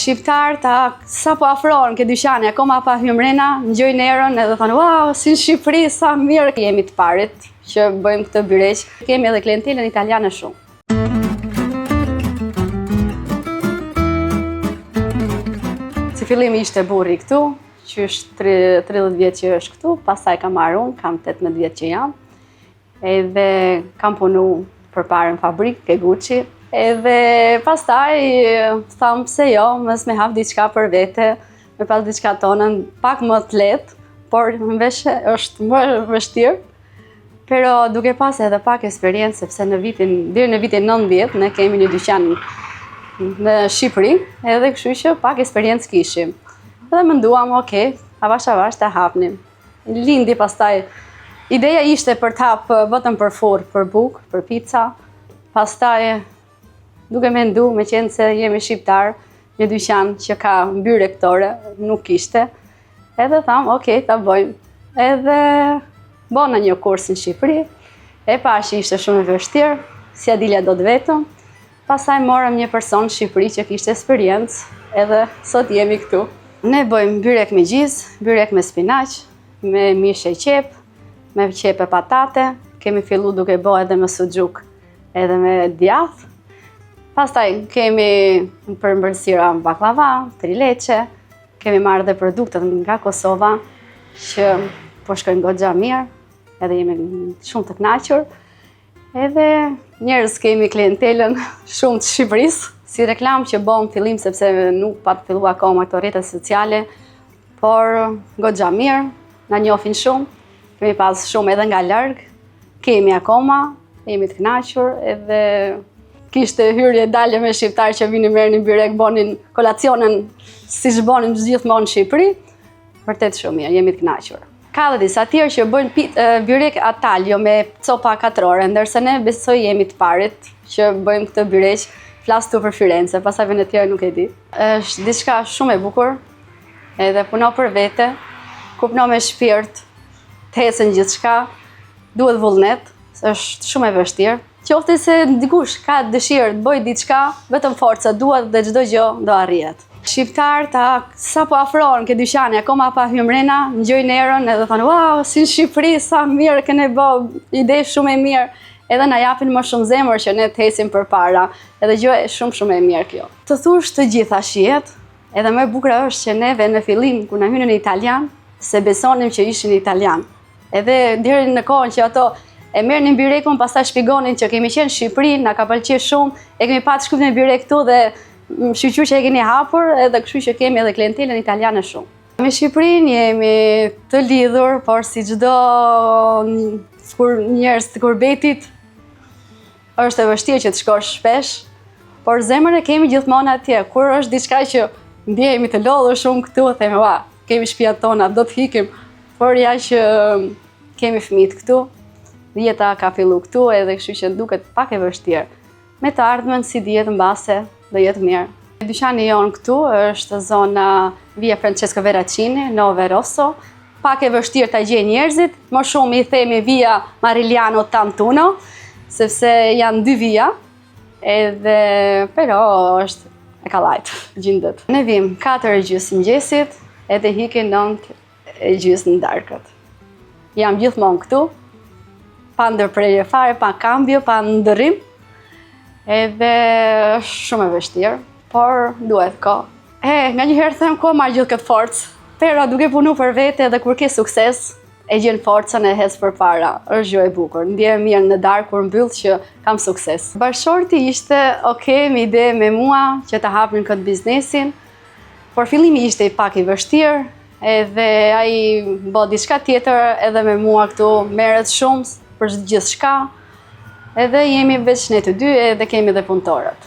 Shqiptar sa po afrohen ke dyqani, akoma pa hym mrena, ngjojnë erën edhe thonë, wow, si në Shqipëri, sa mirë jemi të parit që bëjmë këtë byreq. Kemi edhe klientelën italiane shumë. Si fillimi ishte burri këtu, që është 30 vjetë që është këtu, pastaj kam marrë unë, kam 18 vjetë që jam, edhe kam punu përpara në fabrikë, ke Gucci, edhe pastaj thamë se jo, mës me hap diçka për vete, me pas diçka tonën pak më të lehtë, por në veshe është më vështirë, pero duke pas edhe pak eksperiencë, sepse deri në vitin 90 ne kemi një dyqan në Shqipëri, edhe kështu që pak eksperiencë kishim. Edhe menduam, okay, avash ta hapnim. Lindi pastaj, ideja ishte për të hapë vetëm për furrë, për bukë, për pica. Pastaj, duke mendu, me qenë se jemi shqiptar, një dyqan që ka mbyre këtore, nuk kishte. Edhe tham, okay, ta bëjmë. Edhe bona një kurs në Shqipëri, e pa që ishte shumë e vështirë, si a dilja do të vetëm. Pastaj morëm një person në Shqipëri që kishte eksperiencë, edhe sot jemi këtu. Ne bëjmë byrek me gjizë, byrek me spinaq, me mishe qep, me qepe patate. Kemi fillu duke bo edhe me suxhuk, edhe me djath. Pastaj kemi përmbërësira baklava, trileqe. Kemi marrë dhe produktet nga Kosova, që po shkojnë goxha mirë, edhe jemi shumë të kënaqur. Edhe njerëz kemi klientelën shumë të Shqipërisë, si reklam që bëm fillim sepse nuk pa të fillu akoma këto rrjetet sociale, por goxha mirë, na njohin shumë, kemi pas shumë edhe nga larg, kemi akoma, jemi të kënaqur, edhe kishte hyrje dalje me shqiptar që vinin merrnin byrek, bonin kolacionin siç bonin gjithmonë në Shqipëri, vërtet shumë mirë, jemi të kënaqur. Ka dhe disa tjerë që bëjnë byrek ataljo me copa katrore, ndërsa ne besoj jemi të parit që bëjmë këtë byreq, flas tu për Firenze, pastaj vende tjera nuk e di. Është diçka shumë e bukur, edhe puno për vete, kur puno me shpirt, të hecën gjithçka, duhet vullnet, është shumë e vështirë. Qoftë se dikush ka dëshirë të bëjë diçka, vetëm forca duhet dhe çdo gjë do arrihet. Shqiptar sa po afrohen ke dyqani, akoma pa hym mrena, ngjojnë erën edhe thonë, wow, si në Shqipëri, sa mirë kene bë, ide shumë e mirë, edhe na japin më shumë zemër që ne të hesim përpara, edhe gjë shumë e mirë kjo. Të thush të gjitha shihet, edhe më e bukur është që neve në fillim kur na hynin në italian, se besonim që ishin italian. Edhe deri në kohën që ato e merrnin byrekun, pastaj shpjegonin që kemi qenë në Shqipëri, na ka pëlqyer shumë, e kemi patë shkruajtur në byrek këtu dhe shqyqyr që e keni hapur, edhe kështu që kemi edhe klientelën italiane shumë. Me Shqipërinë jemi të lidhur, por si çdo njerëz të kurbetit, është e vështirë që të shkosh shpesh, por zemrën e kemi gjithmonë atje. Kur është diçka që ndjehemi të lodhur shumë këtu, themi, ua, kemi shtëpiat tona, do të hikim, por ja që kemi fëmijët këtu, jeta ka fillu këtu, edhe kështu që duket pak e vështirë. Me të ardhmen si dihet mbase, do jetë mirë. Dyqani jonë këtu është zona Via Francesco Veracini, Nove Rosso. Pak e vështirë ta gjej njerëzit, më shumë i themi Via Marigliano Tantuno, sepse janë 2 vija, edhe pero është e kallajt, gjendet. Ne vim 4:30 mëngjesit, edhe hikin 9:30 në darkët. Jam gjithmonë këtu, pa ndërprerje fare, pa kambio, pa ndërrim. Edhe është shumë e vështirë, por duhet kohë. Nga njëherë them ko marrë gjithë këtë forcë, pero duke punu për vete dhe kur ke sukses, e gjen forcën e hes përpara. Është gjë e bukur. Ndjehem mirë në darkë kur mbyll që kam sukses. Bashkëshorti ishte okay me ide me mua që ta hapnin këtë biznesin, por fillimi ishte pak i vështirë, edhe ai bë diçka tjetër edhe me mua këtu, merret shumë për gjithçka. Edhe jemi veç ne të dy, edhe kemi dhe punëtorët.